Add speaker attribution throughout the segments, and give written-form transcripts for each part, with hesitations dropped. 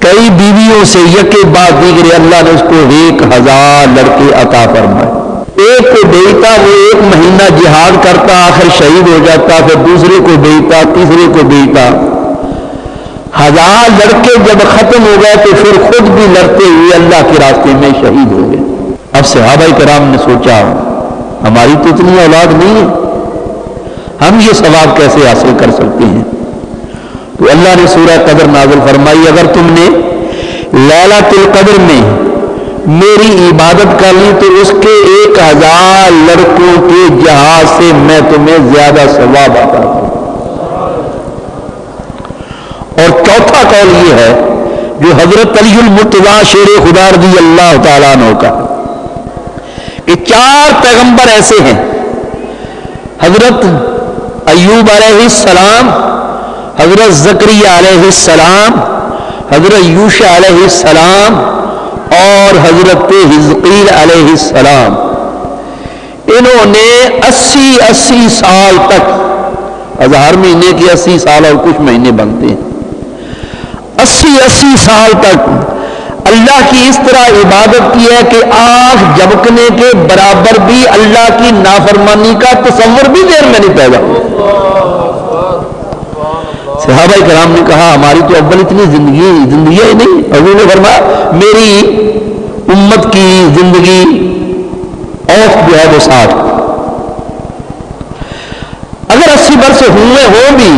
Speaker 1: کئی بیویوں سے یکے بعد دیگرے اللہ نے اس کو 1000 لڑکے عطا فرمائے. ایک کو بیٹا وہ 1 مہینہ جہاد کرتا آخر شہید ہو جاتا, پھر دوسرے کو بیٹا, تیسرے کو بیٹا. 1000 لڑکے جب ختم ہو گئے تو پھر خود بھی لڑتے ہوئے اللہ کے راستے میں شہید ہو گئے. اب صحابہ کرام نے سوچا ہماری تو اتنی اولاد نہیں ہے, ہم یہ ثواب کیسے حاصل کر سکتے ہیں؟ تو اللہ نے سورہ قدر نازل فرمائی, اگر تم نے لیلۃ القدر میں میری عبادت کر لی تو اس کے 1000 لڑکوں کے جہاز سے میں تمہیں زیادہ ثواب عطا کروں. اور چوتھا قول یہ ہے جو حضرت علی المرتضیٰ شیر خدا رضی اللہ تعالیٰ عنہ کا, کہ 4 پیغمبر ایسے ہیں, حضرت ایوب علیہ السلام, حضرت زکریا علیہ السلام, حضرت یوشع علیہ السلام اور حضرت حزقیل علیہ السلام. انہوں نے 80 سال تک, 1000 مہینے کے 80 سال اور کچھ مہینے بنتے ہیں, 80 سال تک اللہ کی اس طرح عبادت کی ہے کہ آنکھ جھپکنے کے برابر بھی اللہ کی نافرمانی کا تصور بھی دیر میں نہیں پیدا. صحابہ کرام نے کہا ہماری تو اول اتنی زندگی ہی نہیں. حضور نے فرمایا میری امت کی زندگی اوسط جو ہے وہ 60. اگر 80 برس ہوئے ہوں بھی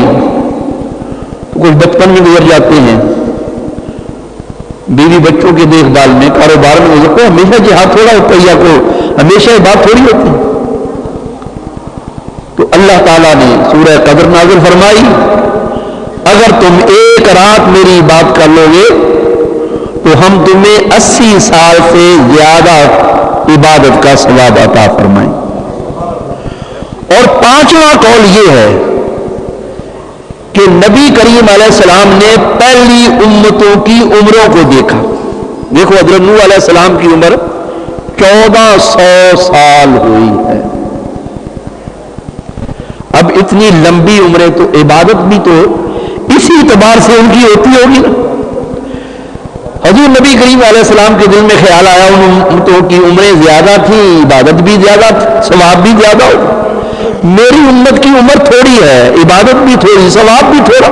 Speaker 1: تو کچھ بچپن میں گزر جاتے ہیں, بیوی بچوں کے دیکھ بھال میں, کاروبار میں گزرتے ہیں. ہمیشہ جہاد تھوڑا ہوتا ہے, یا کو ہمیشہ یہ بات تھوڑی ہوتی ہے. تو اللہ تعالیٰ نے سورہ قدر نازل فرمائی, اگر تم ایک رات میری بات کر لو گے تو ہم تمہیں 80 سال سے زیادہ عبادت کا ثواب عطا فرمائیں. اور 5واں قول یہ ہے کہ نبی کریم علیہ السلام نے پہلی امتوں کی عمروں کو دیکھا. دیکھو حضرت نوح علیہ السلام کی عمر 1400 سال ہوئی ہے. اب اتنی لمبی عمریں تو عبادت بھی تو اسی اعتبار سے ان کی ہوتی ہوگی. حضور نبی کریم علیہ السلام کے دل میں خیال آیا ان امتوں کی عمریں زیادہ تھیں, عبادت بھی زیادہ, ثواب بھی زیادہ ہو. میری امت کی عمر تھوڑی ہے, عبادت بھی تھوڑی, ثواب بھی تھوڑا.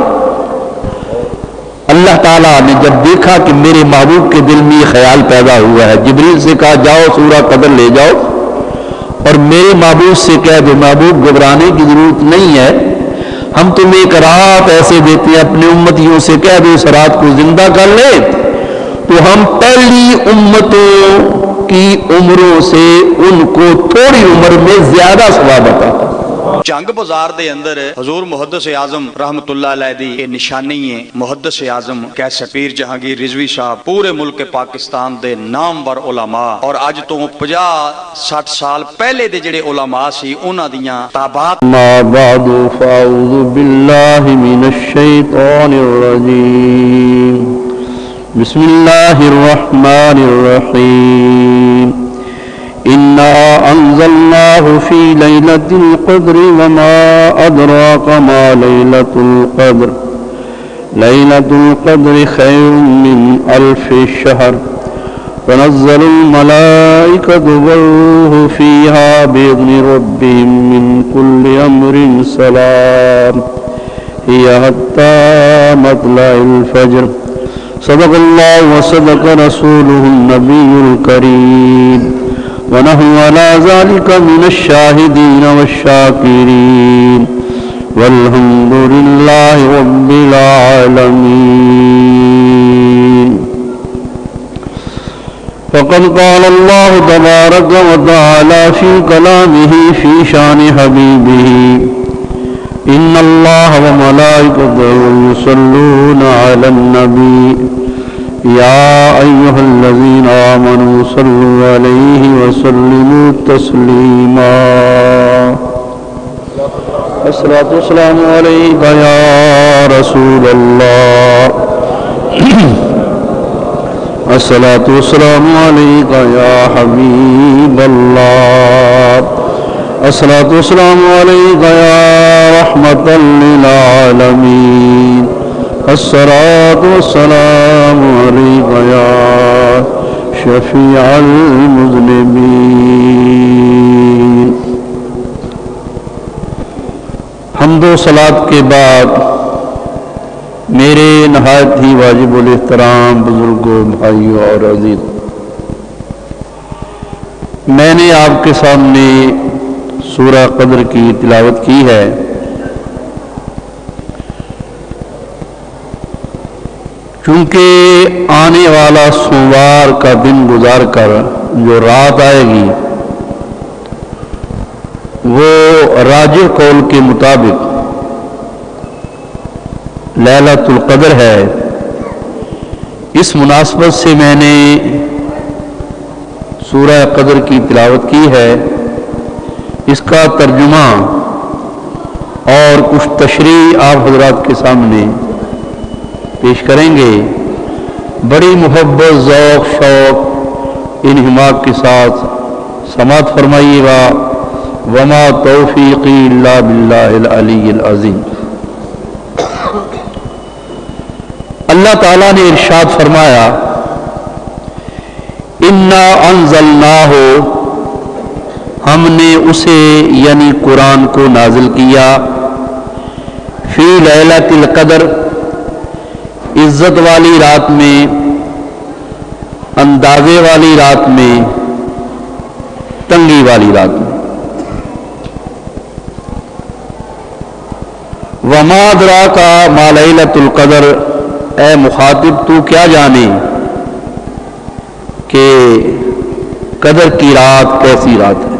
Speaker 1: اللہ تعالیٰ نے جب دیکھا کہ میرے محبوب کے دل میں یہ خیال پیدا ہوا ہے, جبریل سے کہا جاؤ سورہ قدر لے جاؤ اور میرے محبوب سے کہہ دو محبوب گھبرانے کی ضرورت نہیں ہے, ہم تمہیں ایک رات ایسے دیتے ہیں, اپنے امتیوں سے کہہ دو اس رات کو زندہ کر لے تو ہم پہلی امتوں کی عمروں سے ان کو تھوڑی عمر میں زیادہ ثواب عطا کریں.
Speaker 2: جنگ بازار دے اندر حضور محدث اعظم رحمت اللہ علیہ دی یہ نشانی ہے. محدث اعظم کیسے پیر جہانگیر رضوی صاحب پورے ملک پاکستان دے نامور علماء, اور اج تو 50-60 سال پہلے دے جڑے علماء سی انہاں دیاں تابعات.
Speaker 1: ما بعد فاعوذ باللہ من الشیطان الرجیم, بسم اللہ الرحمن الرحیم. إنا أنزلناه في ليلة القدر وما أدراك ما ليلة القدر ليلة القدر خير من 1000 شهر تنزل الملائكة والروح فيها بإذن ربهم من كل أمر سلام هي حتى مطلع الفجر. صدق الله وصدق رسوله النبي الكريم ونحن على ذلك من الشاهدين والشاكرين والحمد لله رب العالمين. فقد قال الله تبارك وتعالى في كلامه في شان حبيبه إن الله وملائكته يصلون على النبي يا أيها الذين آمنوا صلوا عليه وسلموا تسليما. الصلاة والسلام عليك يا رسول الله, الصلاة والسلام عليك يا حبيب الله, الصلاة والسلام عليك يا رحمة للعالمين, الصلاة والسلام عليك شفيع المذنبين. حمد و صلات کے بعد میرے نہایت ہی واجب الاحترام بزرگوں، بھائیوں اور عزیز، میں نے آپ کے سامنے سورہ قدر کی تلاوت کی ہے. چونکہ آنے والا سوموار کا دن گزار کر جو رات آئے گی وہ راجح قول کے مطابق لیلۃ القدر ہے. اس مناسبت سے میں نے سورہ قدر کی تلاوت کی ہے. اس کا ترجمہ اور کچھ تشریح آپ حضرات کے سامنے پیش کریں گے. بڑی محبت، ذوق، شوق، انہماک کے ساتھ سماعت فرمائیے گا. وما توفیقی الا باللہ العلی العظیم. اللہ تعالیٰ نے ارشاد فرمایا، انا انزلناہ، ہم نے اسے یعنی قرآن کو نازل کیا، فی لیلۃ القدر، عزت والی رات میں، اندازے والی رات میں، تنگی والی رات میں. وما ادراک ما لیلۃ القدر، اے مخاطب تو کیا جانے کہ قدر کی رات کیسی رات ہے.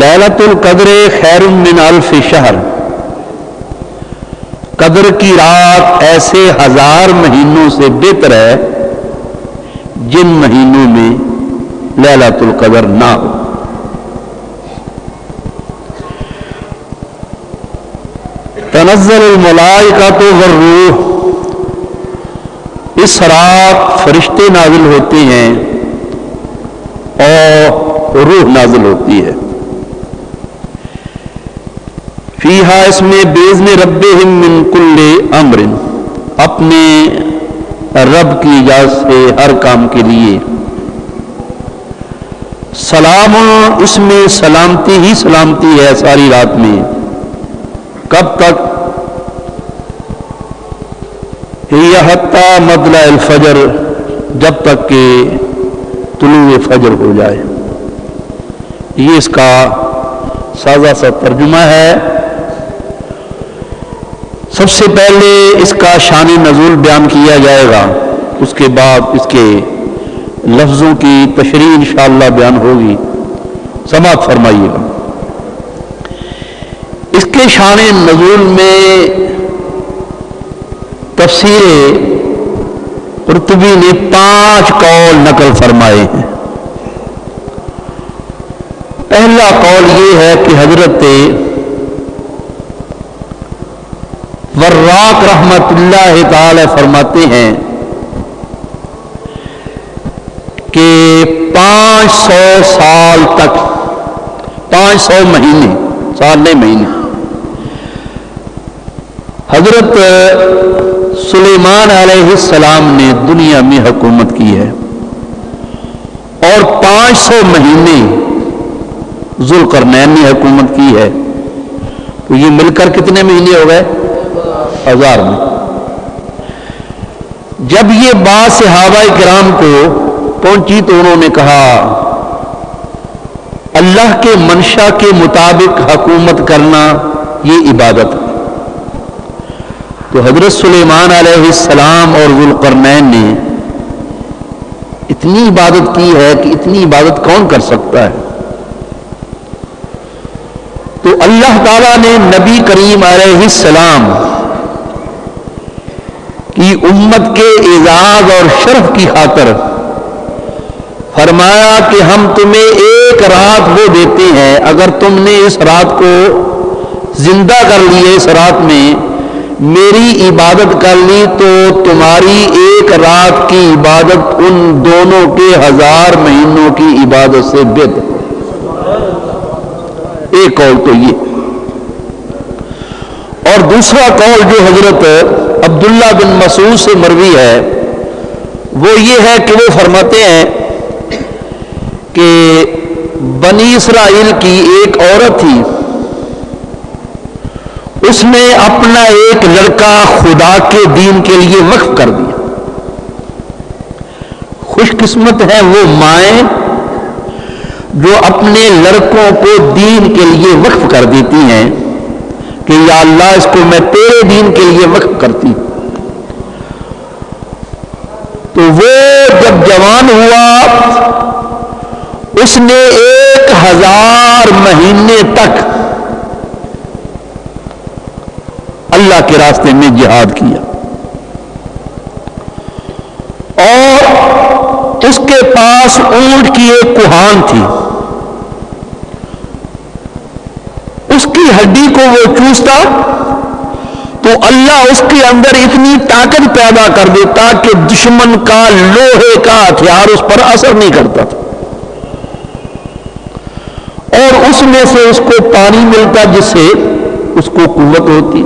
Speaker 1: لیلۃ القدر خیر من الف شہر، قدر کی رات ایسے 1000 مہینوں سے بہتر ہے جن مہینوں میں لیلۃ القدر نہ ہو. تنزل الملائکۃ والروح، اس رات فرشتے نازل ہوتے ہیں اور روح نازل ہوتی ہے. فیہا، اس میں باذن ربہم من کل امر، اپنے رب کی اجازت سے ہر کام کے لیے. سلام، اس میں سلامتی ہی سلامتی ہے ساری رات میں. کب تک؟ ہی حتی مطلع الفجر، جب تک کہ طلوع فجر ہو جائے. یہ اس کا سادہ سا ترجمہ ہے. سب سے پہلے اس کا شان نزول بیان کیا جائے گا، اس کے بعد اس کے لفظوں کی تشریح انشاءاللہ بیان ہوگی. سماعت فرمائیے گا. اس کے شان نزول میں تفسیر قرطبی نے 5 قول نقل فرمائے ہیں. پہلا قول یہ ہے کہ حضرت وراق رحمت اللہ تعالی فرماتے ہیں کہ 500 سال تک، 500 مہینے، سال نہیں مہینے، حضرت سلیمان علیہ السلام نے دنیا میں حکومت کی ہے، اور 500 مہینے ذوالقرنین نے حکومت کی ہے. تو یہ مل کر کتنے مہینے ہو گئے؟ 1000 میں. جب یہ بات صحابہ کرام کو پہنچی تو انہوں نے کہا اللہ کے منشا کے مطابق حکومت کرنا یہ عبادت ہے. تو حضرت سلیمان علیہ السلام اور ذوالقرنین نے اتنی عبادت کی ہے کہ اتنی عبادت کون کر سکتا ہے. تو اللہ تعالیٰ نے نبی کریم علیہ السلام کی امت کے اعزاز اور شرف کی خاطر فرمایا کہ ہم تمہیں ایک رات وہ دیتے ہیں، اگر تم نے اس رات کو زندہ کر لیے، اس رات میں میری عبادت کر لی، تو تمہاری ایک رات کی عبادت ان دونوں کے 1000 مہینوں کی عبادت سے بہتر. ایک قول تو یہ. اور دوسرا قول جو حضرت عبداللہ بن مسعود سے مروی ہے، وہ یہ ہے کہ وہ فرماتے ہیں کہ بنی اسرائیل کی ایک عورت تھی، اس نے اپنا ایک لڑکا خدا کے دین کے لیے وقف کر دیا۔ خوش قسمت ہیں وہ مائیں جو اپنے لڑکوں کو دین کے لیے وقف کر دیتی ہیں کہ یا اللہ اس کو میں تیرے دین کے لیے وقف کرتی ہوں۔ تو وہ جب جوان ہوا اس نے 1000 مہینے تک اللہ کے راستے میں جہاد کیا، اور اس کے پاس اونٹ کی ایک کوہان تھی، اس کی ہڈی کو وہ چوستا تو اللہ اس کے اندر اتنی طاقت پیدا کر دیتا کہ دشمن کا لوہے کا ہتھیار اس پر اثر نہیں کرتا تھا، اور اس میں سے اس کو پانی ملتا جس سے اس کو قوت ہوتی۔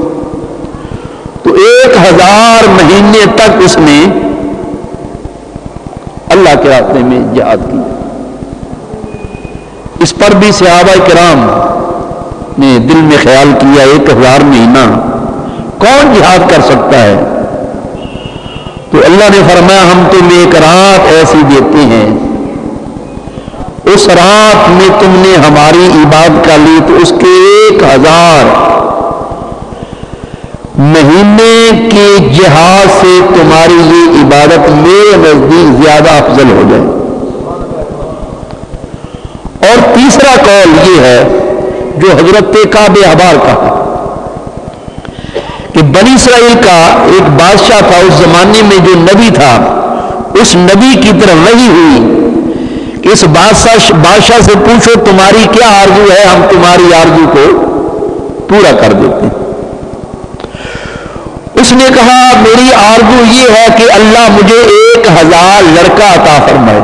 Speaker 1: تو 1000 مہینے تک اس نے اللہ کے راستے میں جہاد کی۔ اس پر بھی صحابہ کرام نے دل میں خیال کیا 1000 مہینہ کون جہاد کر سکتا ہے؟ تو اللہ نے فرمایا ہم تمہیں ایک رات ایسی دیتے ہیں، اس رات میں تم نے ہماری عبادت کر لی تو اس کے 1000 مہینے کے جہاد سے تمہاری یہ عبادت میرے نزدیک زیادہ افضل ہو جائے۔ اور تیسرا قول یہ ہے جو حضرت کعب احبار کا ہے کہ بنی اسرائیل کا ایک بادشاہ تھا اس زمانے میں جو نبی تھا، اس نبی کی طرف وحی ہوئی کہ اس بادشاہ سے پوچھو تمہاری کیا آرزو ہے، ہم تمہاری آرزو کو پورا کر دیتے ہیں۔ اس نے کہا میری آرزو یہ ہے کہ اللہ مجھے 1000 لڑکا عطا فرمائے،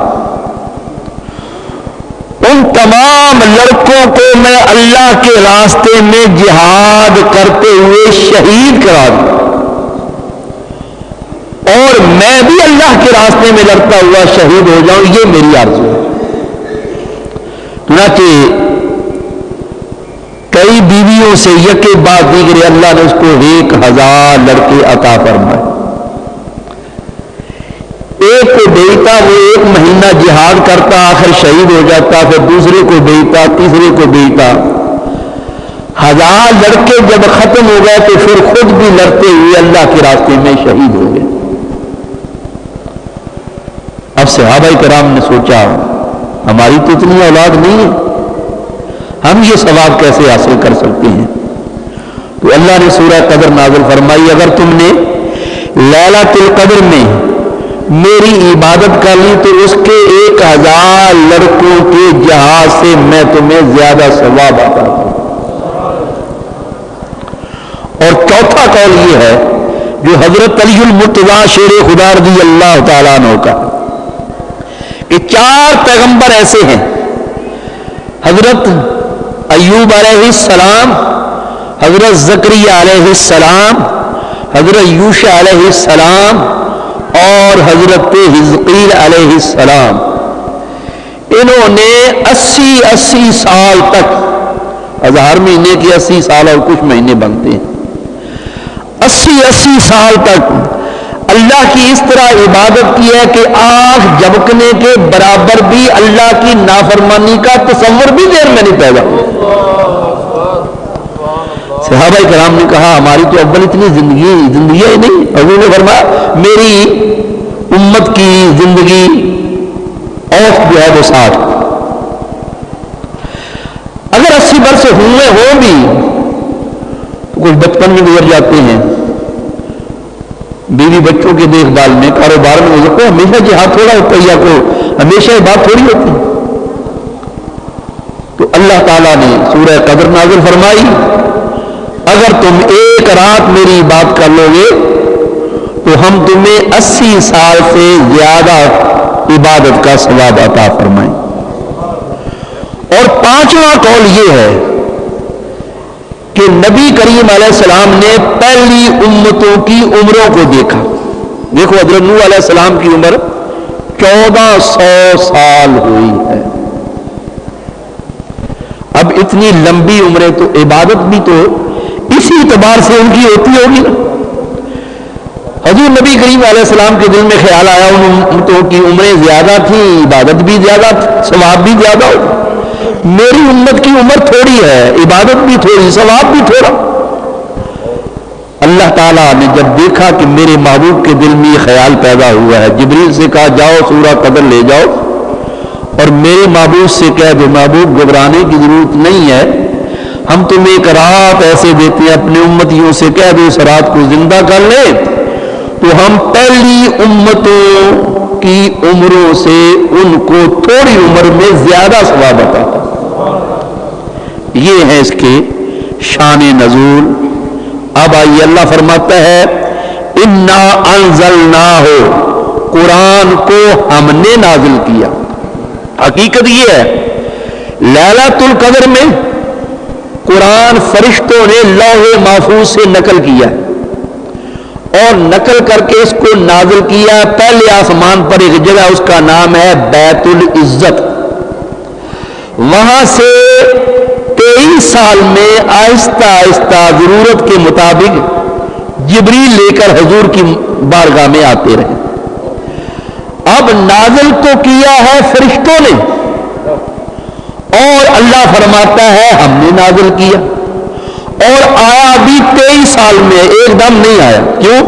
Speaker 1: ان تمام لڑکوں کو میں اللہ کے راستے میں جہاد کرتے ہوئے شہید کرا دوں، اور میں بھی اللہ کے راستے میں لڑتا ہوا شہید ہو جاؤں، یہ میری آرزو ہے۔ چنانچہ کئی بیویوں سے یکے بعد دیگرے اللہ نے اس کو 1000 لڑکے عطا فرمائے۔ ایک کو بھیجتا وہ 1 مہینہ جہاد کرتا آخر شہید ہو جاتا، پھر دوسرے کو بھیجتا، تیسرے کو بھیجتا، 1000 لڑکے جب ختم ہو گئے تو پھر خود بھی لڑتے ہوئے اللہ کے راستے میں شہید ہو گئے۔ اب صحابہ کرام نے سوچا ہماری تو اتنی اولاد نہیں ہے، ہم یہ ثواب کیسے حاصل کر سکتے ہیں؟ تو اللہ نے سورہ قدر نازل فرمائی اگر تم نے لیلۃ القدر میں میری عبادت کر لی تو اس کے 1000 لڑکوں کے جہاد سے میں تمہیں زیادہ ثواب عطا کروں۔ اور چوتھا قول یہ ہے جو حضرت علی المرتضیٰ شیر خدا رضی اللہ تعالیٰ عنہ کا کہ 4 پیغمبر ایسے ہیں، حضرت ایوب علیہ السلام، حضرت زکریا علیہ السلام، حضرت یوشع علیہ السلام اور حضرت حزقیل علیہ السلام، انہوں نے 80 سال تک، 1000 مہینے کے 80 سال اور کچھ مہینے بنتے ہیں، 80 سال تک اللہ کی اس طرح عبادت کی ہے کہ آنکھ جھپکنے کے برابر بھی اللہ کی نافرمانی کا تصور بھی دیر میں نہیں پیدا ہوا۔ صحابہ کرام نے کہا ہماری تو اول اتنی زندگی ہی نہیں، حضور نے فرمایا میری امت کی زندگی اوسط جو ہے وہ 60، اگر 80 برس ہوئے ہوں بھی تو کچھ بچپن میں گزر جاتے ہیں، بیوی بچوں کے دیکھ بھال میں، کاروبار میں گزرتے ہیں، ہمیشہ جہاد تھوڑا ہوتا ہے، یا کو ہمیشہ یہ بات تھوڑی ہوتی ہے۔ تو اللہ تعالیٰ نے سورہ قدر نازل فرمائی اگر تم ایک رات میری بات کر لو گے تو ہم تمہیں 80 سال سے زیادہ عبادت کا ثواب عطا فرمائیں۔ اور 5واں قول یہ ہے کہ نبی کریم علیہ السلام نے پہلی امتوں کی عمروں کو دیکھا۔ دیکھو حضرت نوح علیہ السلام کی عمر 1400 سال ہوئی ہے۔ اب اتنی لمبی عمریں تو عبادت بھی تو اسی اعتبار سے ان کی ہوتی ہوگی نا۔ حضور نبی کریم علیہ السلام کے دل میں خیال آیا ان امتوں کی عمریں زیادہ تھیں، عبادت بھی زیادہ تھی، ثواب بھی زیادہ ہو، میری امت کی عمر تھوڑی ہے، عبادت بھی تھوڑی، ثواب بھی تھوڑا۔ اللہ تعالیٰ نے جب دیکھا کہ میرے محبوب کے دل میں یہ خیال پیدا ہوا ہے، جبریل سے کہا جاؤ سورہ قدر لے جاؤ اور میرے محبوب سے کہہ دو محبوب گھبرانے کی ضرورت نہیں ہے، ہم تمہیں ایک رات ایسے دیتے ہیں، اپنے امتیوں سے کہہ دو اس رات کو زندہ کر لے تو ہم پہلی امتوں کی عمروں سے ان کو تھوڑی عمر میں زیادہ ثواب عطا کریں۔ یہ ہے اس کے شان نزول۔ اب آئیے اللہ فرماتا ہے انا انزلناہ، قرآن کو ہم نے نازل کیا۔ حقیقت یہ ہے لیلۃ القدر میں قرآن فرشتوں نے لوح محفوظ سے نقل کیا اور نقل کر کے اس کو نازل کیا پہلے آسمان پر ایک جگہ، اس کا نام ہے بیت العزت۔ وہاں سے 23 سال میں آہستہ آہستہ ضرورت کے مطابق جبریل لے کر حضور کی بارگاہ میں آتے رہے۔ اب نازل تو کیا ہے فرشتوں نے اور اللہ فرماتا ہے ہم نے نازل کیا، اور آیا بھی 23 سال میں، ایک دم نہیں آیا۔ کیوں؟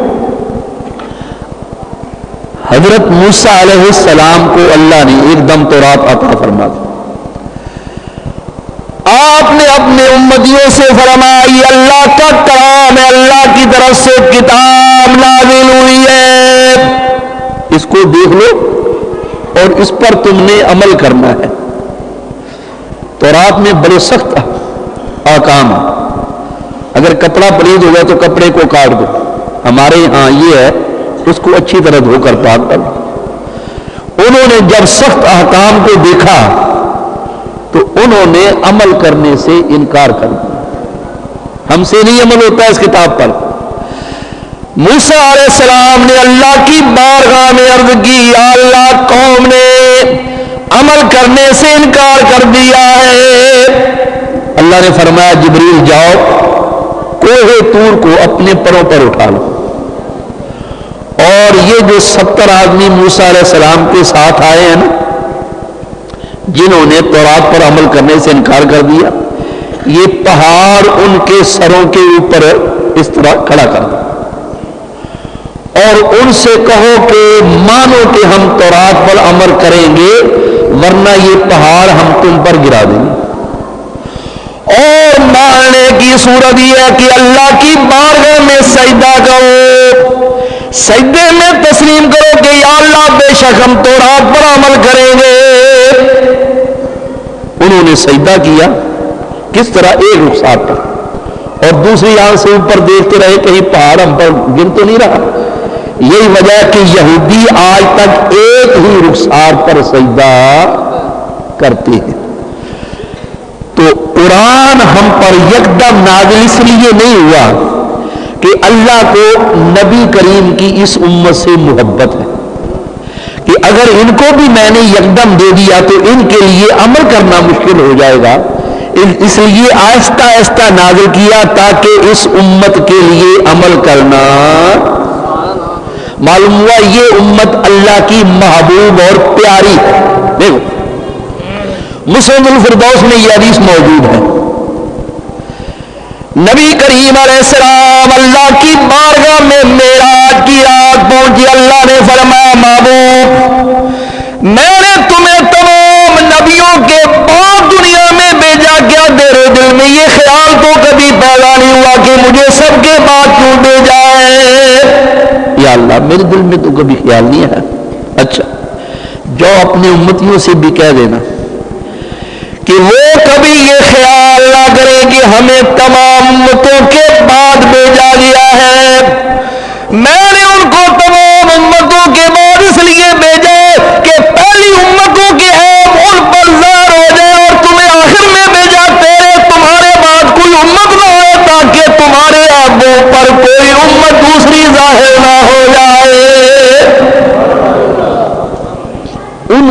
Speaker 1: حضرت موسیٰ علیہ السلام کو اللہ نے ایک دم تورات عطا فرما دی۔ آپ نے اپنے امتیوں سے فرمایا یہ اللہ کا کلام ہے، اللہ کی طرف سے کتاب نازل ہوئی ہے، اس کو دیکھ لو اور اس پر تم نے عمل کرنا ہے۔ تورات میں بڑے سخت احکام ہیں، اگر کپڑا پلید ہو گیا تو کپڑے کو کاٹ دو، ہمارے ہاں یہ ہے اس کو اچھی طرح دھو کر پاک کر دو۔ انہوں نے جب سخت احکام کو دیکھا تو انہوں نے عمل کرنے سے انکار کر دیا، ہم سے نہیں عمل ہوتا اس کتاب پر۔ موسیٰ علیہ السلام نے اللہ کی بارگاہ میں عرض کی یا اللہ قوم نے عمل کرنے سے انکار کر دیا ہے۔ اللہ نے فرمایا جبریل جاؤ کوہ طور کو اپنے پروں پر اٹھا لو، اور یہ جو 70 آدمی موسیٰ علیہ السلام کے ساتھ آئے ہیں نا، جنہوں نے تورات پر عمل کرنے سے انکار کر دیا، یہ پہاڑ ان کے سروں کے اوپر اس طرح کھڑا کر دو اور ان سے کہو کہ مانو کہ ہم تورات پر عمل کریں گے ورنہ یہ پہاڑ ہم تم پر گرا دیں گے۔ اور ماننے کی صورت یہ ہے کہ اللہ کی بارگاہ میں سجدہ کرو، سجدے میں تسلیم کرو کہ یا اللہ بے شک ہم تورات پر عمل کریں گے۔ انہوں نے سجدہ کیا کس طرح؟ ایک رخسار پر، اور دوسری آنکھ سے اوپر دیکھتے رہے کہیں پہاڑ ہم پر گر تو نہیں رہا۔ یہی وجہ ہے کہ یہودی آج تک ایک ہی رخسار پر سجدہ کرتے ہیں۔ تو قرآن ہم پر یکدم نازل اس لیے نہیں ہوا کہ اللہ کو نبی کریم کی اس امت سے محبت ہے کہ اگر ان کو بھی میں نے یکدم دے دیا تو ان کے لیے عمل کرنا مشکل ہو جائے گا، اس لیے آہستہ آہستہ نازل کیا تاکہ اس امت کے لیے عمل کرنا۔ معلوم ہوا یہ امت اللہ کی محبوب اور پیاری ہے۔ دیکھو مسند الفردوس میں یہ حدیث موجود ہے، نبی کریم علیہ السلام اللہ کی بارگاہ میں معراج کی رات پہنچی، اللہ نے فرمایا محبوب میں نے تمہیں تمام نبیوں کے بعد دنیا میں بھیجا، کیا تیرے دل میں یہ خیال تو کبھی پیدا نہیں ہوا کہ مجھے سب کے بعد کیوں بھیجا ہے؟ یا اللہ میرے دل میں تو کبھی خیال نہیں ہے۔ اچھا جو اپنے امتیوں سے بھی کہہ دینا کہ وہ کبھی یہ خیال نہ کریں کہ ہمیں تمام امتوں کے بعد بھیجا گیا ہے، میں نے ان کو تمام امتوں کے بعد اس لیے بھیجا کہ پہلی امتوں کے عیب ان پر ظاہر ہو جائے اور تمہیں آخر میں بھیجا تمہارے بعد کوئی امت نہ آئے تاکہ تمہارے عیبوں پر کوئی امت دوسری ظاہر نہ ہو جائے۔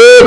Speaker 1: 1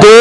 Speaker 1: 2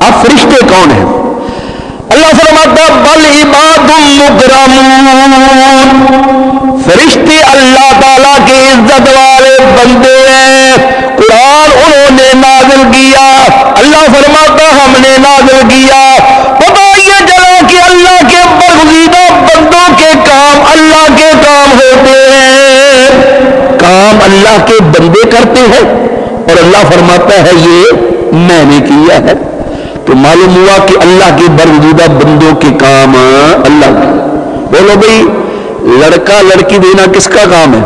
Speaker 1: اب فرشتے کون ہیں؟ اللہ فرماتا بل عباد مکرمون، فرشتے اللہ تعالیٰ کے عزت والے بندے ہیں۔ قرآن انہوں نے نازل کیا، اللہ فرماتا ہم نے نازل کیا۔ پتہ یہ چلا کہ اللہ کے برگزیدہ بندوں کے کام اللہ کے کام ہوتے ہیں، کام اللہ کے بندے کرتے ہیں، اور اللہ فرماتا ہے یہ میں نے کیا ہے۔ تو معلوم ہوا کہ اللہ کے برگزیدہ بندوں کے کام اللہ کے۔ بولو بھائی، لڑکا لڑکی دینا کس کا کام ہے؟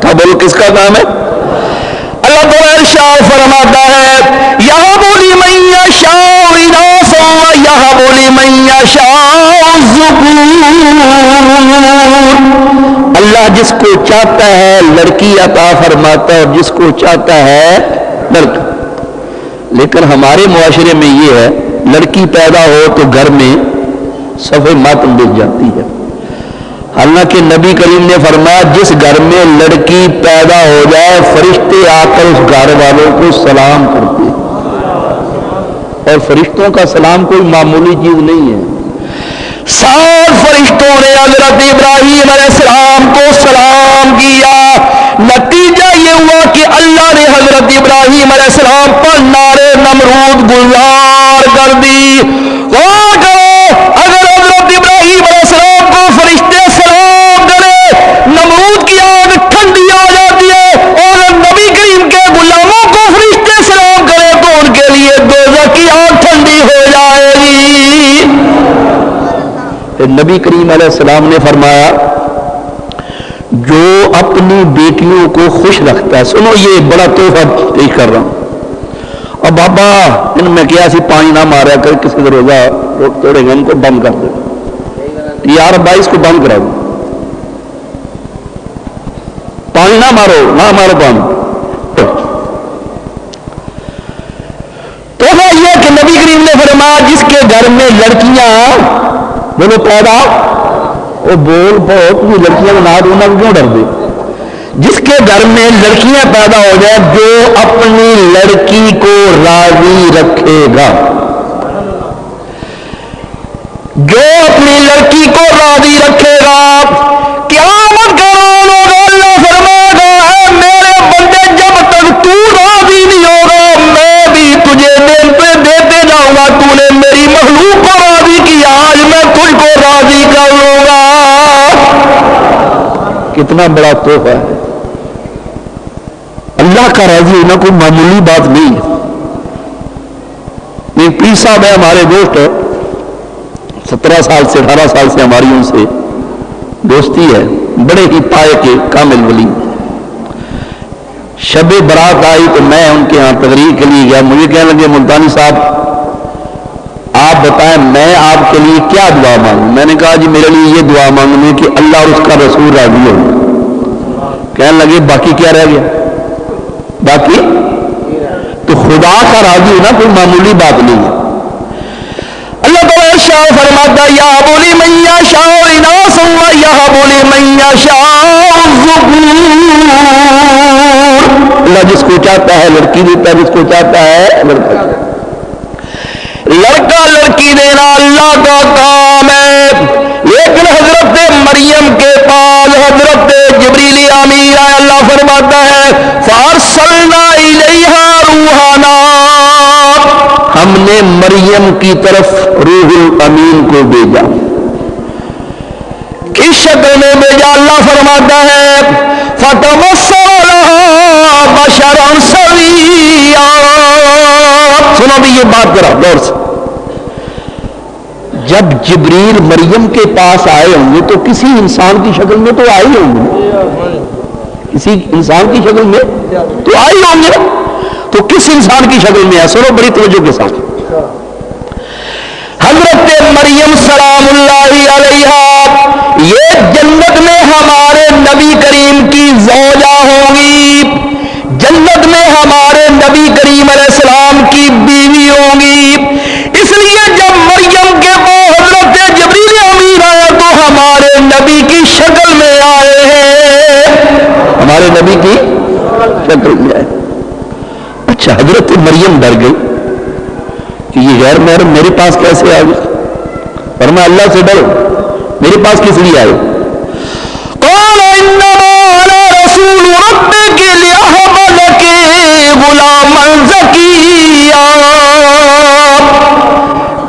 Speaker 1: کیا بولو کس کا کام ہے؟ اللہ تعالیٰ ارشاد فرماتا ہے یہاں بولی من یشاء اناثا و یہاں بولی من یشاء الذکور، اللہ جس کو چاہتا ہے لڑکی عطا فرماتا ہے اور جس کو چاہتا ہے لڑکا۔ لیکن ہمارے معاشرے میں یہ ہے لڑکی پیدا ہو تو گھر میں صفحہ ماتم دکھ جاتی ہے، حالانکہ نبی کریم نے فرمایا جس گھر میں لڑکی پیدا ہو جائے فرشتے آ کر اس گھر والوں کو سلام کرتے ہیں، اور فرشتوں کا سلام کوئی معمولی چیز نہیں ہے۔ 7 فرشتوں نے حضرت ابراہیم علیہ السلام کو سلام کیا، نتیجہ یہ ہوا کہ اللہ نے حضرت ابراہیم علیہ السلام پر نارے نمرود گلزار کر دی۔ غور کرو، اگر حضرت ابراہیم علیہ السلام کو فرشتے سلام کرے نمرود کی آگ ٹھنڈی ہو جاتی ہے، اور نبی کریم کے غلاموں کو فرشتے سلام کرے تو ان کے لیے دوزخ کی آگ ٹھنڈی ہو جائے گی۔ نبی کریم علیہ السلام نے فرمایا جو اپنی بیٹیوں کو خوش رکھتا ہے، سنو یہ بڑا تحفہ پیش کر رہا ہوں۔ اب بابا ان میں کیا سی پانی نہ مارا کر کسی کا روزہ توڑے گا، ان کو بند کر دے یار، 22 کو بند کرا دو، پانی نہ مارو پانی۔ تحفہ یہ کہ نبی کریم نے فرمایا جس کے گھر میں لڑکیاں بولو پیدا، وہ بول بہت یہ لڑکیاں نہ دونوں کیوں ڈر دے، جس کے گھر میں لڑکیاں پیدا ہو جائے جو اپنی لڑکی کو راضی رکھے گا، جو اپنی لڑکی کو راضی رکھے گا، قیامت کا روز ہوگا، اللہ فرمائے گا اے میرے بندے جب تک تو راضی نہیں ہوگا میں بھی تجھے دیتے جاؤں گا، تو نے میری مخلوق کو راضی کیا، آج میں تجھ کو راضی کر لوں گا۔ کتنا بڑا تحفہ ہے، اللہ کا راضی ہونا کوئی معمولی بات نہیں ہے۔ ایک پیر صاحب ہے ہمارے دوست، 17 سال سے 18 سال سے ہماری ان سے دوستی ہے، بڑے ہی پائے کے کامل ولی۔ شب برات آئی تو میں ان کے ہاں تقریر کے لیے گیا، مجھے کہنے لگے ملتانی صاحب آپ بتائیں میں آپ کے لیے کیا دعا مانگوں؟ میں نے کہا جی میرے لیے یہ دعا مانگنے کہ اللہ اور اس کا رسول راضی ہو۔ کہنے لگے باقی کیا رہ گیا؟ باقی تو خدا کا راضی ہونا کوئی معمولی بات نہیں ہے۔ اللہ تعالیٰ ارشاد فرماتا یا بولی من یشاء اناثا و یا بولی من یشاء الذکور، اللہ جس کو چاہتا ہے لڑکی دیتا ہے، جس کو چاہتا ہے لڑکا۔ لڑکا لڑکی دینا اللہ کا کام ہے، لیکن حضرت مریم کے پاس حضرت جبریل امین آئے، اللہ فرماتا ہے فارسلنا الیہا روحنا، ہم نے مریم کی طرف روح الامین کو بھیجا، کس شکل میں بھیجا؟ اللہ فرماتا ہے فتمثل لها بشرا سویا۔ سنو بھی یہ بات ذرا غور سے، جب جبریل مریم کے پاس آئے ہوں گے تو کسی انسان کی شکل میں تو آئے ہوں گے، کسی انسان کی شکل میں تو آئے ہوں گے، تو کس انسان کی شکل میں ہے؟ سنو بڑی توجہ کے ساتھ، حضرت مریم سلام اللہ علیہا یہ جنت میں ہمارے نبی کریم کی زوجہ ہوں گی، جنت میں ہمارے نبی کریم علیہ السلام کی بیوی ہوں گی، اس لیے جب مریم کے پاس حضرت جبریل امین آیا تو ہمارے نبی کی شکل میں آئے ہیں، ہمارے نبی کی شکل میں آئے۔ اچھا حضرت مریم ڈر گئی، کہ یہ غیر محرم میرے پاس کیسے آ گئے؟ فرمایا اللہ سے ڈرو، میرے پاس کس لیے آئے؟ قال انما انا رسول ربک لیہب لک غلاما زکیا،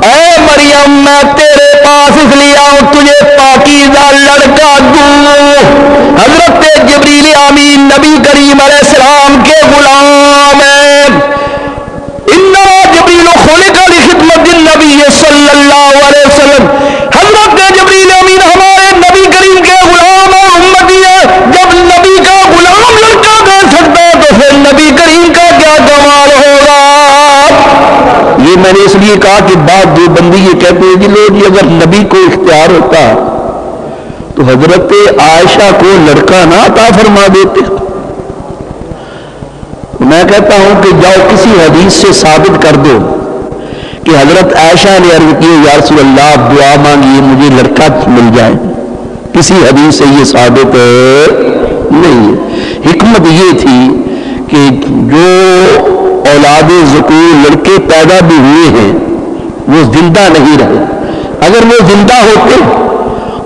Speaker 1: اے مریم میں تیرے پاس اس لیے آؤں تجھے پاکیزہ لڑکا دوں۔ حضرت جبریل امین نبی کریم علیہ السلام کے غلام ہیں۔ انما جبریل خلق لخدمت النبی صلی اللہ علیہ وسلم، حضرت جبریل امین ہمارے نبی کریم کے غلام اور امتی ہے۔ جب نبی کا غلام لڑکا دے سکتا ہے تو پھر نبی کریم کا کیا کمال ہوگا؟ یہ میں نے اس لیے کہا کہ بعض جو بندی یہ کہتے ہیں کہ لوگ اگر نبی کو اختیار ہوتا تو حضرت عائشہ کو لڑکا نہ عطا فرما دیتے۔ میں کہتا ہوں کہ جاؤ کسی حدیث سے ثابت کر دو کہ حضرت عائشہ نے عرض کی یا رسول اللہ آپ دعا مانگیے مجھے لڑکا مل جائے، کسی حدیث سے یہ ثابت نہیں ہے۔ حکمت یہ تھی کہ جو اولاد ذکور لڑکے پیدا بھی ہوئے ہیں وہ زندہ نہیں رہے، اگر وہ زندہ ہوتے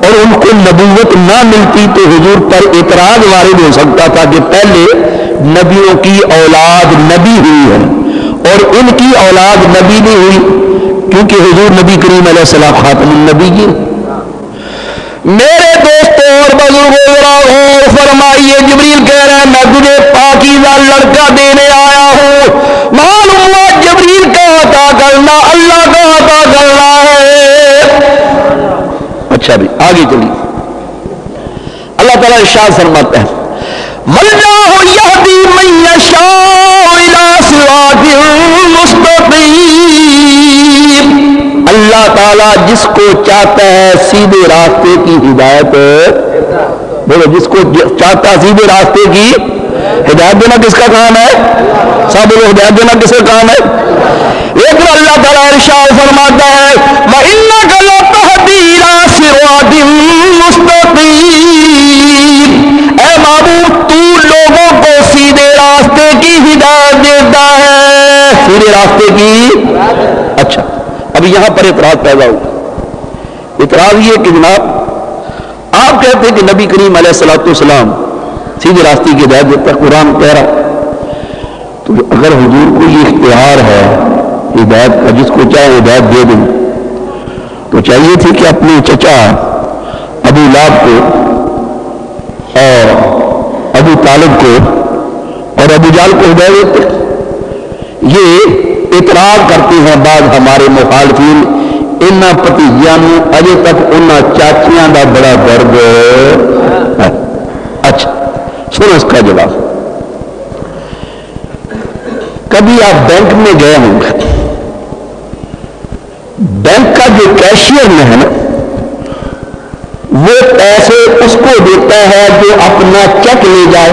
Speaker 1: اور ان کو نبوت نہ ملتی تو حضور پر اعتراض وارد ہو سکتا تھا کہ پہلے نبیوں کی اولاد نبی ہوئی ہے اور ان کی اولاد نبی نہیں ہوئی، کیونکہ حضور نبی کریم علیہ السلام خاتم النبیین۔ میرے دوستوں اور بزرگوں ذرا غور فرمائیے، جبریل کہہ رہے ہیں میں تجھے پاکیزہ لڑکا دینے آیا ہوں۔ معلوم ہوا جبریل کا عطا کرنا اللہ کا عطا کرنا ہے۔ اچھا بھی آگے چلیے، اللہ تعالیٰ ارشاد فرماتا ہے وَاللَّهُ يَهْدِي مَن يَشَاءُ إِلَىٰ صِرَاطٍ مُسْتَقِيمٍ، اللہ تعالیٰ جس کو چاہتا ہے سیدھے راستے کی ہدایت، بولو جس کو چاہتا ہے سیدھے راستے کی ہدایت دینا کس کا کام ہے؟ سب لوگ ہدایت دینا کس کا کام ہے؟ ایک بار اللہ تعالیٰ ارشاد فرماتا ہے وَإِنَّكَ لَتَهْدِي إِلَىٰ صِرَاطٍ مُسْتَقِيمٍ، اے محبوب تو لوگوں کو سیدھے راستے کی ہدایت دیتا ہے، سیدھے راستے کی۔ اچھا اب یہاں پر اعتراض پیدا ہوا، اعتراض یہ کہ جناب آپ کہتے ہیں کہ نبی کریم علیہ السلام سیدھے راستے کی ہدایت دیتا ہے، قرآن کہہ رہا، تو اگر حضور کو یہ اختیار ہے ہدایت کا، جس کو چاہے ہدایت دے دیں، تو چاہیے تھی کہ اپنے چچا ابو لہب کو اور ابو طالب کو اور ابو جہل کو ہدایت دیتے۔ یہ اعتراض کرتے ہیں بعض ہمارے مخالفین، انہاں پتیجیاں اجے تک انہاں چاچیاں دا بڑا درد ہے۔ اچھا سنو اس کا جواب، کبھی آپ بینک میں گئے ہوں گے، بینک کا جو کیشیئر میں ہے نا وہ پیسے اس کو دیتا ہے جو اپنا چیک لے جائے،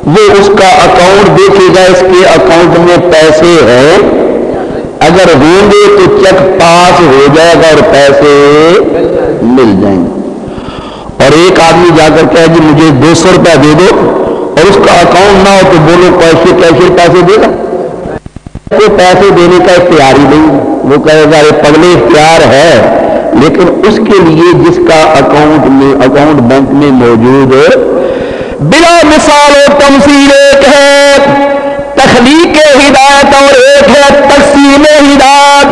Speaker 1: وہ اس کا اکاؤنٹ دیکھے گا اس کے اکاؤنٹ میں پیسے ہیں، اگر ہوں گے تو چیک پاس ہو جائے گا اور پیسے مل جائیں گے۔ اور ایک آدمی جا کر کہے جی مجھے 200 روپیہ دے دو اور اس کا اکاؤنٹ نہ ہو تو بولو کیسے پیسے دے گا؟ کوئی پیسے دینے کا اختیار ہی نہیں، وہ کہے گا یہ پگلے اختیار ہے، لیکن اس کے لیے جس کا اکاؤنٹ بینک میں موجود ہے۔ بلا مثال و تمثیل ایک ہے تخلیق ہدایت اور ایک ہے تقسیم ہدایت۔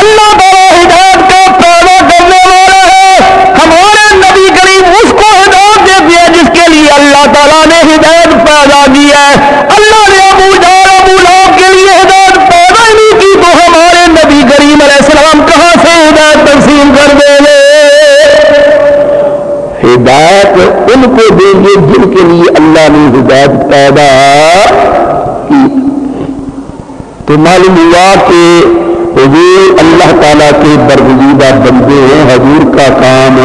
Speaker 1: اللہ تعالیٰ ہدایت کا پیدا کرنے والا ہے، ہمارے نبی کریم اس کو ہدایت دیتے ہیں جس کے لیے اللہ تعالیٰ نے ہدایت پیدا کی ہے۔ اللہ نے ابو لہب کے لیے ہدایت پیدا ہی نہیں کی تو ہمارے نبی کریم علیہ السلام کہاں سے ہدایت تقسیم کر دیں گے؟ ہدایت ان کو دیں گے جن کے لیے اللہ نے ہدایت پیدا کی۔ تو معلوم ہوا کہ حضور اللہ تعالیٰ کے برگزیدہ بندے ہیں، حضور کا کام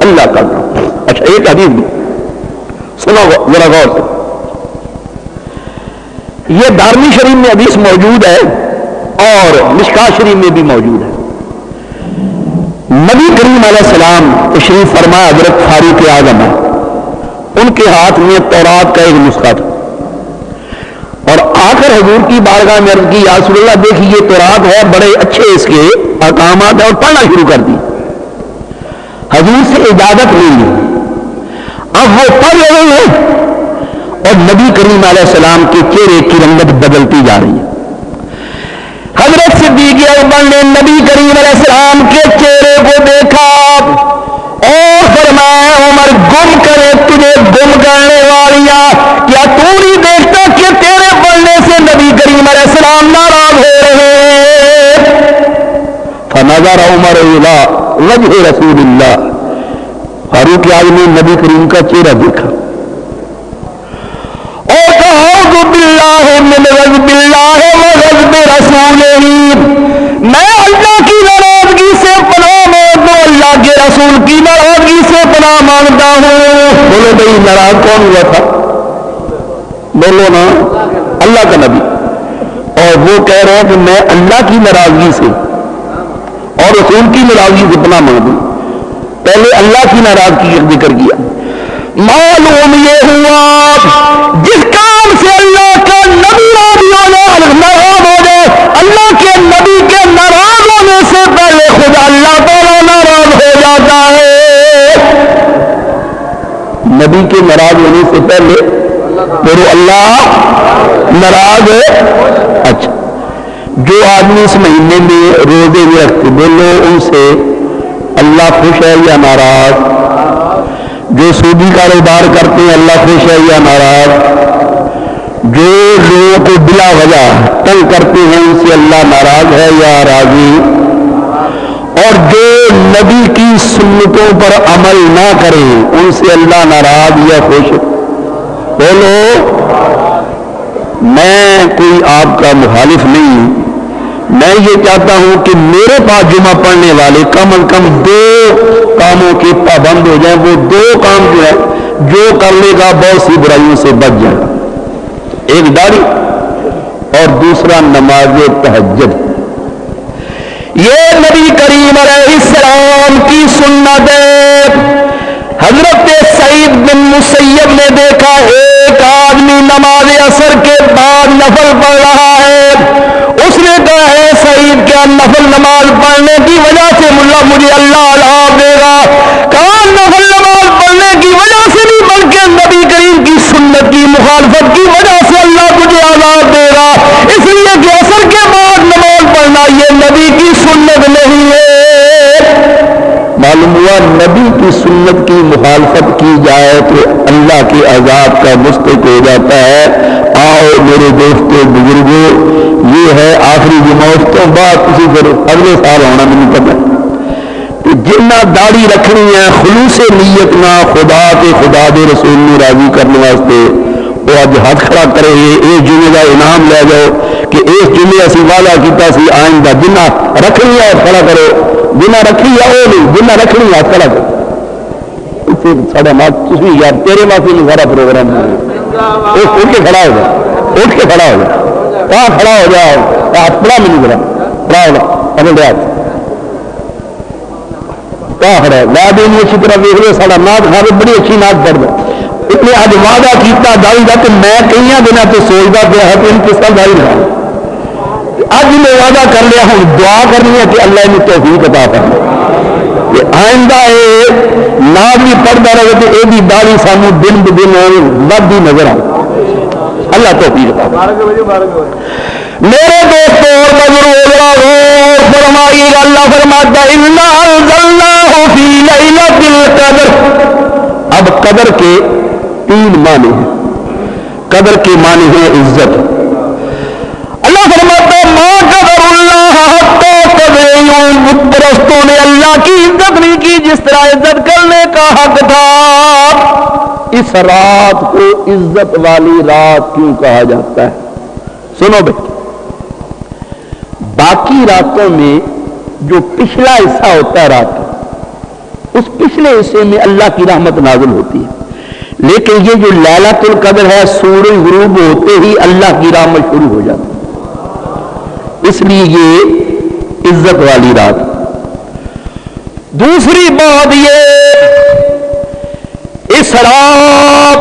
Speaker 1: اللہ کا کام۔ اچھا ایک حدیث بھی سنو ذرا غور سے، یہ دارمی شریف میں حدیث موجود ہے اور مشکاہ شریف میں بھی موجود ہے۔ نبی کریم علیہ السلام تشریف فرما حضرت فاروق اعظم ہے، ان کے ہاتھ میں تورات کا ایک نسخہ تھا اور آ کر حضور کی بارگاہ میں عرض کی یا رسول اللہ دیکھیے یہ تو رات ہے بڑے اچھے اس کے احکامات ہیں اور پڑھنا شروع کر دی. حضور سے اجازت لی. اب وہ پڑھ رہے ہیں اور نبی کریم علیہ السلام کے چہرے کی رنگت بدلتی جا رہی ہے. حضرت صدیق اکبر نے نبی کریم علیہ السلام کے چہرے کو دیکھا اور فرمایا عمر گم کرے تجھے گم کرنے والیا کیا تو نہیں دیکھتا کہ تیرے پڑھنے سے نبی کریم علیہ السلام ناراض ہو رہے ہیں. فنظر عمر الى وجہ رسول اللہ. فاروق اعظم نے نبی کریم کا چہرہ دیکھا اور کہا اعوذ باللہ من غضب اللہ و غضب رسولہ. میں اللہ کی ناراضگی سے پناہ مانگتا ہوں, اللہ کے رسول کی ناراضگی سے پناہ مانگتا ہوں. بولو بھائی ناراض کون ہوا تھا؟ بولو نا, اللہ کا نبی. اور وہ کہہ رہے ہیں کہ میں اللہ کی ناراضگی سے اور رسول کی ناراضگی سے پناہ مانگوں. پہلے اللہ کی ناراضگی کا ذکر کیا. معلوم یہ ہوا جس کام سے اللہ کا نبی ناراض ہو جائے, اللہ کے نبی کے ناراض ہونے سے پہلے خدا اللہ تعالیٰ ناراض ہو جاتا ہے. نبی کے ناراض ہونے سے پہلے میرے اللہ ناراض ہے. اچھا, جو آدمی اس مہینے میں روزے بھی رکھتے بولو ان سے اللہ خوش ہے یا ناراض؟ جو سودی کاروبار کرتے ہیں اللہ خوش ہے یا ناراض؟ جو لوگوں کو بلا وجہ تنگ کرتے ہیں ان سے اللہ ناراض ہے یا راضی؟ اور جو نبی کی سنتوں پر عمل نہ کرے ان سے اللہ ناراض یا خوش؟ بولو. میں کوئی آپ کا مخالف نہیں ہوں, میں یہ چاہتا ہوں کہ میرے پاس جمعہ پڑھنے والے کم از کم دو کاموں کے پابند ہو جائیں. وہ دو کام جو ہے جو کر لے گا بہت سی برائیوں سے بچ جائے گا. ایک داڑھی اور دوسرا نماز تہجد. یہ نبی کریم علیہ السلام کی سنت ہے. حضرت سعید بن مسیب نے دیکھا ایک آدمی نماز عصر کے بعد نفل پڑھ رہا ہے. اس نے کہا ہے سعید کیا نفل نماز پڑھنے کی وجہ سے ملا مجھے اللہ عذاب دے گا؟ کہا نفل نماز پڑھنے کی وجہ سے نہیں بلکہ نبی کریم کی سنت کی مخالفت کی وجہ سے اللہ تجھے عذاب دے گا. اس لیے کہ عصر کے بعد نماز پڑھنا یہ نبی کی سنت نہیں ہے. معلوم ہوا نبی کی سنت کی مخالفت کی جائے تو اللہ کے عذاب کا مستحق ہو جاتا ہے. آؤ میرے دوستوں بزرگوں, یہ ہے آخری جمعہ, اس تو بعد کسی پھر اگلے سال ہونا نہیں پتا. تو جنہ داڑھی رکھنی ہے خلوص نیت نہ خدا کے خدا دے رسول نے راضی کرنے واسطے وہ اج ہاتھ کھڑا کرے. اس جمعے کا انعام لے جاؤ کہ اس جمعے اسی وعدہ کیتا سی آئندہ جنہ رکھنی ہے کھڑا کرو, جنہ رکھی ہے وہ نہیں, جنہ رکھنی ہے کھڑا کرو. ساڑھا مات تھی یار تیرے واسطے نہیں سارا پروگرام اٹھ کے کھڑا ہو جا, اٹھ کے کھڑا ہو جا, کہاں کھڑا ہو جاؤ ہاتھ پڑا مجھے ذرا پڑا ہو اپنے ہاتھ کہاں کھڑا ہے. میں بھی نہیں اچھی طرح دیکھ رہے سارا نات کھا بڑی اچھی نات پڑھ دو. اتنے اج وعدہ کیتا داڑھی کا کہ میں کئی دنوں سے سوچتا پیا ہے کہ ان کس طرح داڑھی لگا. اج میں وعدہ کر لیا ہوں دعا کرنی ہے کہ اللہ نے توفیق عطا فرمائے کہ آئندہ نات بھی پڑھتا رہے تو یہ داڑھی سانو دن ب دن بڑھتی نظر آئے. اللہ توفیق عطا فرمائے. میرے دوستوں اور بزرگوں فرمائیے گا, اللہ فرماتا ہے انا انزلناہ فی لیلۃ القدر. اب قدر کے تین معنی ہیں. قدر کے معنی ہیں عزت. اللہ فرماتا ہے ما قدر اللہ حتی قدرہ, بت پرستوں نے اللہ کی عزت نہیں کی جس طرح عزت کرنے کا حق تھا. اس رات کو عزت والی رات کیوں کہا جاتا ہے؟ سنو بھائی, باقی راتوں میں جو پچھلا حصہ ہوتا ہے رات کا, اس پچھلے حصے میں اللہ کی رحمت نازل ہوتی ہے. لیکن یہ جو لیلۃ القدر ہے سورج غروب ہوتے ہی اللہ کی رحمت شروع ہو جاتی ہے, اس لیے یہ عزت والی رات. دوسری بات یہ اس رات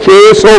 Speaker 1: 600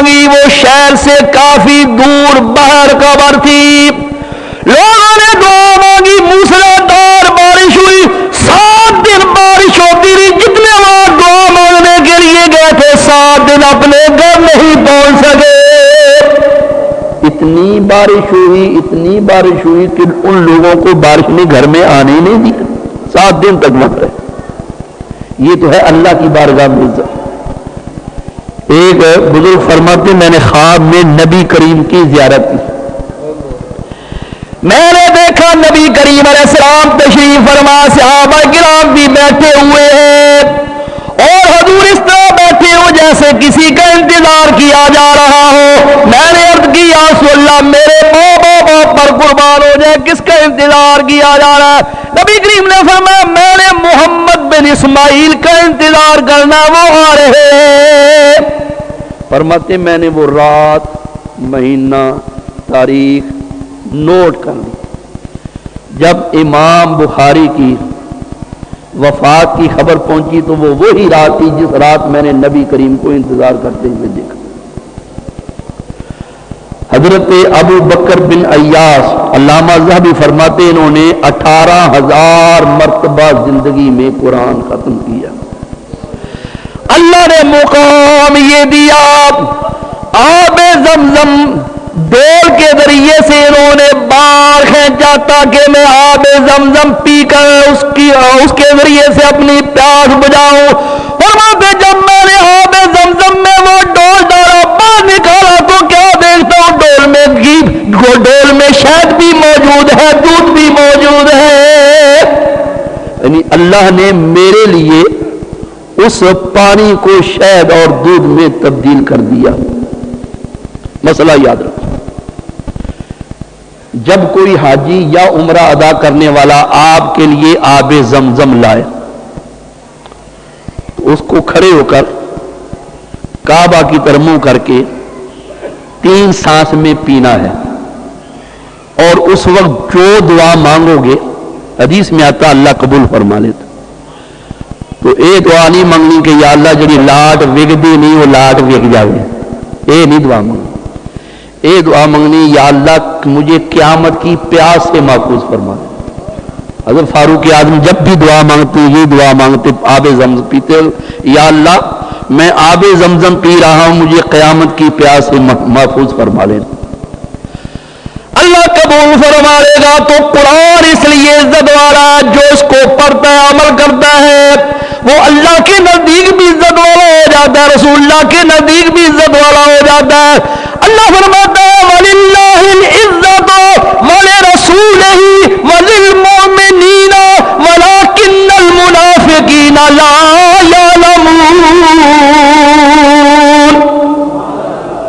Speaker 1: مانگی وہ شہر سے کافی دور بحر قبر تھی، لوگوں نے دعا مانگی، موسلادھار بارش ہوئی، 7 دن بارش ہوتی رہی، جتنے لوگ دعا مانگنے کے لیے گئے تھے 7 دن اپنے گھر نہیں پہنچ سکے۔ اتنی بارش ہوئی کہ ان لوگوں کو بارش نے گھر میں آنے ہی نہیں دی، 7 دن تک وقت رہے۔ یہ تو ہے اللہ کی بارگاہ میں عزت۔ ایک بزرگ فرماتے میں نے خواب میں نبی کریم کی زیارت کی، میں نے دیکھا نبی کریم علیہ السلام تشریف فرما، صحابہ کرام بھی بیٹھے ہوئے ہیں اور حضور اس طرح بیٹھے ہو جیسے کسی کا انتظار کیا جا رہا ہو۔ میں نے عرض کی یا رسول اللہ میرے ماں باپ پر قربان ہو جائے، کس کا انتظار کیا جا رہا ہے؟ نبی کریم نے فرمایا میں نے محمد بن اسماعیل کا انتظار کرنا، وہ آ رہے ہیں۔ فرماتے میں نے وہ رات، مہینہ، تاریخ نوٹ کر لی۔ جب امام بخاری کی وفات کی خبر پہنچی تو وہ وہی رات تھی جس رات میں نے نبی کریم کو انتظار کرتے ہوئے دیکھا۔ حضرت ابو بکر بن ایاس علامہ ذہبی فرماتے انہوں نے 18,000 مرتبہ زندگی میں قرآن ختم کیا۔ اللہ نے مقام یہ دیا، آب زمزم ڈول کے ذریعے سے انہوں نے بار کھینچا تاکہ میں آب زمزم پی کر اس کے ذریعے سے اپنی پیاس بجاؤں۔ فرماتے جب میں نے آب زمزم میں وہ ڈول ڈالا، باہر نکالا تو کیا دیکھتا ہوں ڈول میں شہد بھی موجود ہے، دودھ بھی موجود ہے۔ یعنی اللہ نے میرے لیے اس پانی کو شہد اور دودھ میں تبدیل کر دیا۔ مسئلہ یاد رکھو، جب کوئی حاجی یا عمرہ ادا کرنے والا آپ کے لیے آب زمزم لائے تو اس کو کھڑے ہو کر کعبہ کی طرف منہ کر کے 3 سانس میں پینا ہے، اور اس وقت جو دعا مانگو گے حدیث میں آتا اللہ قبول فرما لیتا۔ تو اے دعا نہیں مانگنی کہ یا اللہ جڑی لاٹ وگدی نہیں وہ لاٹ وگ جائے، اے نہیں دعا مانگنی۔ اے دعا مانگنی یا اللہ مجھے قیامت کی پیاس سے محفوظ فرما۔ حضرت فاروق اعظم جب بھی دعا مانگتے یہ دعا مانگتے، آب زمزم پیتے، یا اللہ میں آب زمزم پی رہا ہوں، مجھے قیامت کی پیاس سے محفوظ فرما لے۔ اللہ قبول فرما لے گا۔ تو قرآن اس لیے عزت والا جو اس کو پڑھتا ہے عمل کرتا ہے وہ اللہ کے نزدیک بھی عزت والا ہو جاتا ہے، رسول اللہ کے نزدیک بھی عزت والا ہو جاتا ہے۔ اللہ فرماتا ہے وَلِلَّهِ الْعِزَّةُ وَلِرَسُولِهِ وَلِلْمُؤْمِنِينَ وَلَكِنَّ الْمُنَافِقِينَ لَا يَعْلَمُونَ۔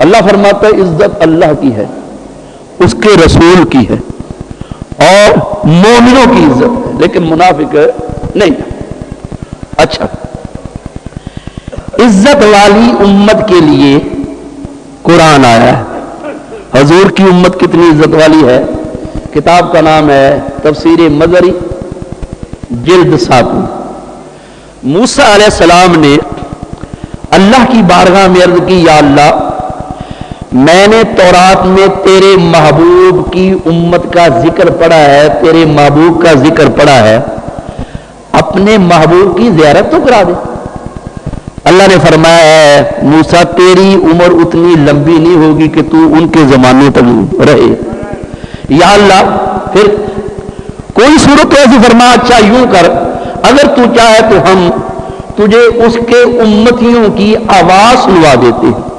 Speaker 1: اللہ فرماتا ہے عزت اللہ کی ہے، اس کے رسول کی ہے اور مومنوں کی عزت ہے، لیکن منافق نہیں۔ اچھا، عزت والی امت کے لیے قرآن آیا ہے۔ حضور کی امت کتنی عزت والی ہے؟ کتاب کا نام ہے تفسیر مظہری، جلد 7۔ موسیٰ علیہ السلام نے اللہ کی بارگاہ میں عرض کی یا اللہ میں نے تورات میں تیرے محبوب کی امت کا ذکر پڑھا ہے، تیرے محبوب کا ذکر پڑھا ہے، اپنے محبوب کی زیارت تو کرا دے۔ اللہ نے فرمایا ہے موسیٰ تیری عمر اتنی لمبی نہیں ہوگی کہ تو ان کے زمانے تک رہے۔ یا اللہ پھر کوئی صورت ایسی فرمایا اچھا یوں کر، اگر تو چاہے تو ہم تجھے اس کے امتیوں کی آواز سنوا دیتے ہیں۔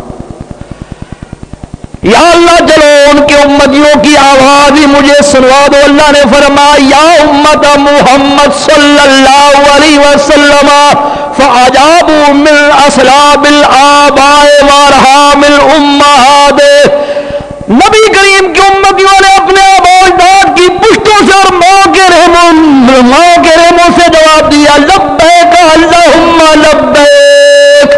Speaker 1: یا اللہ چلو ان کے امتیوں کی آواز ہی مجھے سنوا دو۔ اللہ نے فرمایا یا امت محمد صلی اللہ علیہ وسلم فَأَجَابُوا مِنْ أَصْلَابِ الْآبَاءِ وَأَرْحَامِ الْأُمَّهَاتِ۔ نبی کریم کی امتیوں نے اپنے آباء و اجداد کی پشتوں سے اور ماں کے رحموں سے جواب دیا لبیک اللہم لبیک۔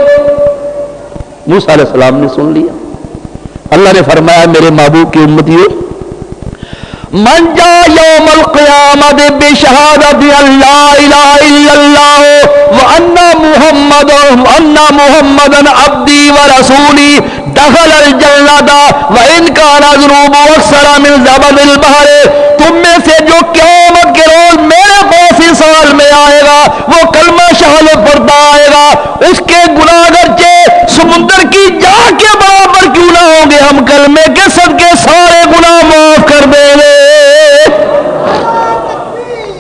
Speaker 1: موسیٰ علیہ السلام نے سن لیا۔ اللہ نے فرمایا میرے محبوب کی امتیوں من جا یوم القیامت بشہادت اللہ الہ الا اللہ وان محمدا عبدی و رسولی دخل الجنۃ وان کان ذنوبہ اکثر من زبد البحر، تم میں سے جو قیامت کے روز میرے پاس اس حال میں آئے گا وہ کلمہ شہادت پڑھتا آئے گا، اس کے گناہ اگرچہ سمندر کی جا کے برابر کیوں نہ ہوں گے، ہم کلمے کے صدقے سارے گناہ معاف کر دیں گے۔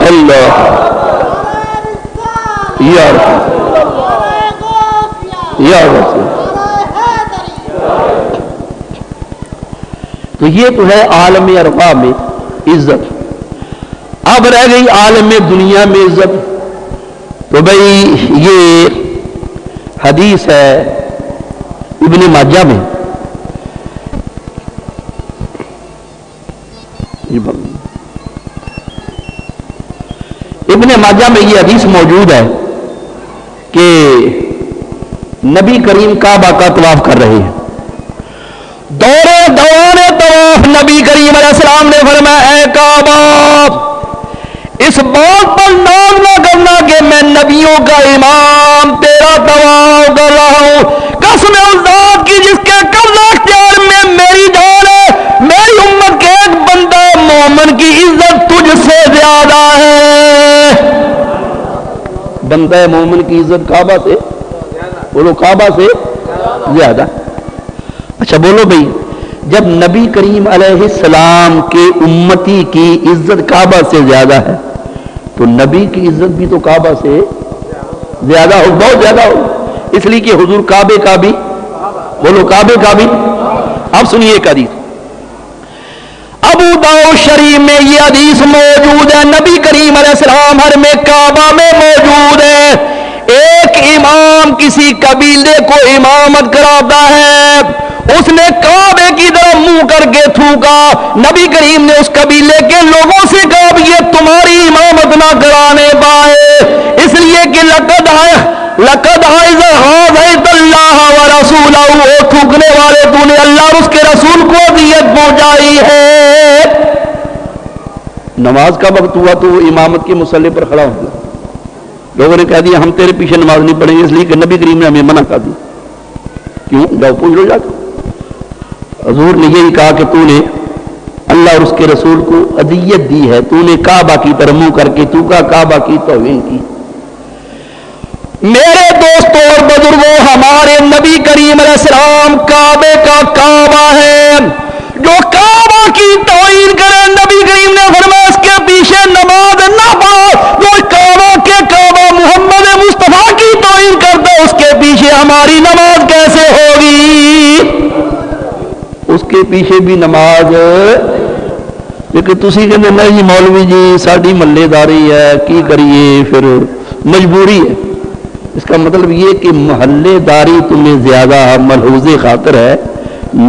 Speaker 1: اللہ یا رسول، تو یہ تو ہے عالم ارواح میں عزت۔ اب رہ گئی عالم دنیا میں عزت، تو بھئی یہ حدیث ہے ابن ماجہ میں، ابن ماجہ میں یہ حدیث موجود ہے کہ نبی کریم کعبہ کا طواف کر رہے ہیں، دوران طواف نبی کریم علیہ السلام نے فرمایا اے کعبہ، اس بات پر ناز نہ کرنا کہ میں نبیوں کا امام تیرا طواف کر رہا ہوں، قسم اس ذات کی جس کے قبضہ اختیار میں میری جان ہے، میری امت کے ایک بندہ مومن کی عزت تجھ سے زیادہ ہے۔ بندہ مومن کی عزت کعبہ سے، بولو کعبہ سے زیادہ۔ اچھا بولو بھئی، جب نبی کریم علیہ السلام کے امتی کی عزت کعبہ سے زیادہ ہے تو نبی کی عزت بھی تو کعبہ سے زیادہ ہو، بہت زیادہ ہو، اس لیے کہ حضور کعبے کا بھی، بولو کعبے کا بھی۔ اب سنیے ایک حدیث ابو داؤد شریف میں یہ حدیث موجود ہے، نبی کریم علیہ السلام ہر میں کعبہ میں موجود ہے، ایک امام کسی قبیلے کو امامت کراتا ہے، اس نے کعبے کی طرف منہ کر کے تھوکا، نبی کریم نے اس قبیلے کے لوگوں سے کہا بھی یہ تمہاری امامت نہ کرانے پائے، اس لیے کہ لقد حاذیت اللہ ورسولہ، وہ تھوکنے والے تو نے اللہ اور اس کے رسول کو اذیت پہنچائی ہے۔ نماز کا وقت ہوا تو وہ امامت کے مصلی پر کھڑا ہو گیا، لوگوں نے کہہ دیا ہم تیرے پیچھے نماز نہیں پڑھیں گے، اس لیے کہ نبی کریم نے ہمیں منع کر دی۔ کیوں؟ جاؤ پوچھ لو جا کے۔ حضور نے یہی کہا کہ تو نے اللہ اور اس کے رسول کو اذیت دی ہے، تو نے کعبہ کی طرف منہ کر کے تو کا کعبہ کی توہین کی۔ میرے دوستوں اور بزرگوں، ہمارے نبی کریم علیہ السلام کعبے کا کعبہ ہے، جو کعبہ کی توہین کرے نبی کریم نے فرمایا اس کے پیچھے نماز نہ پڑھو، جو کعبہ کے کعبہ محمد مصطفیٰ کی توہین کرتا اس کے پیچھے ہماری نماز کیسے ہوگی؟ اس کے پیچھے بھی نماز، لیکن تسی کہتے نہیں مولوی جی ساڈی محلے داری ہے کی کریے، پھر مجبوری ہے۔ اس کا مطلب یہ کہ محلے داری تمہیں زیادہ ملحوظ خاطر ہے،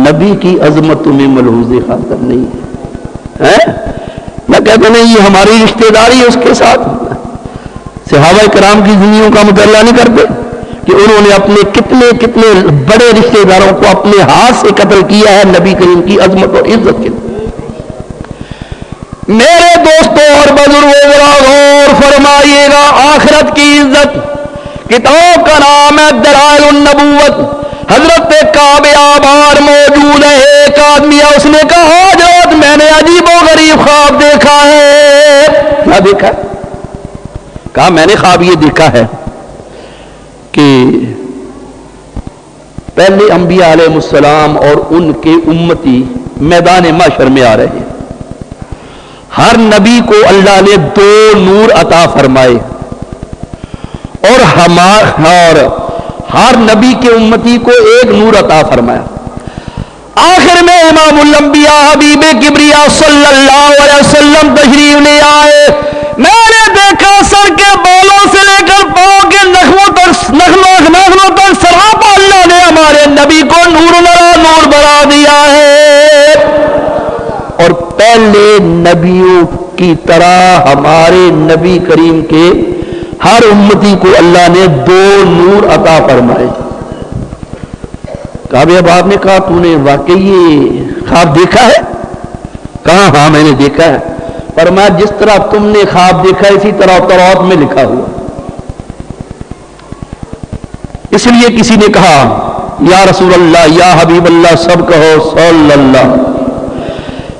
Speaker 1: نبی کی عظمت تمہیں ملحوظ خاطر نہیں ہے۔ میں کہتا نہیں یہ ہماری رشتہ داری ہے اس کے ساتھ۔ صحابہ کرام کی زندگیوں کا مطالعہ نہیں کرتے کہ انہوں نے اپنے کتنے کتنے بڑے رشتہ داروں کو اپنے ہاتھ سے قتل کیا ہے نبی کریم کی عظمت اور عزت کے لیے۔ میرے دوستوں اور بزرگوں ذرا غور فرمائیے گا، آخرت کی عزت، کتاب کا نام ہے دلائل النبوت، حضرت کعب آبار موجود ہے۔ ایک آدمی ہے، اس نے کہا حضرت میں نے عجیب و غریب خواب دیکھا ہے۔ کیا دیکھا؟ کہا میں نے خواب یہ دیکھا ہے کہ پہلے انبیاء علیہ السلام اور ان کے امتی میدان محشر میں آ رہے ہیں، ہر نبی کو اللہ نے 2 نور عطا فرمائے اور ہر نبی کے امتی کو 1 نور عطا فرمایا۔ آخر میں امام الانبیاء حبیب کبریا صلی اللہ علیہ وسلم تشریف لے آئے، میں نے دیکھا سر کے بالوں سے لے کر پاؤں کے نخنوں تک سراپا اللہ نے ہمارے نبی کو نور بنا دیا ہے، اور پہلے نبیوں کی طرح ہمارے نبی کریم کے ہر امتی کو اللہ نے 2 نور عطا فرمائے۔ کعبہ اب نے کہا تو نے واقعی یہ خواب دیکھا ہے؟ کہا ہاں میں نے دیکھا ہے۔ فرمایا جس طرح تم نے خواب دیکھا اسی طرح تورات میں لکھا ہوا۔ اس لیے کسی نے کہا یا رسول اللہ یا حبیب اللہ سب کہو صلی اللہ.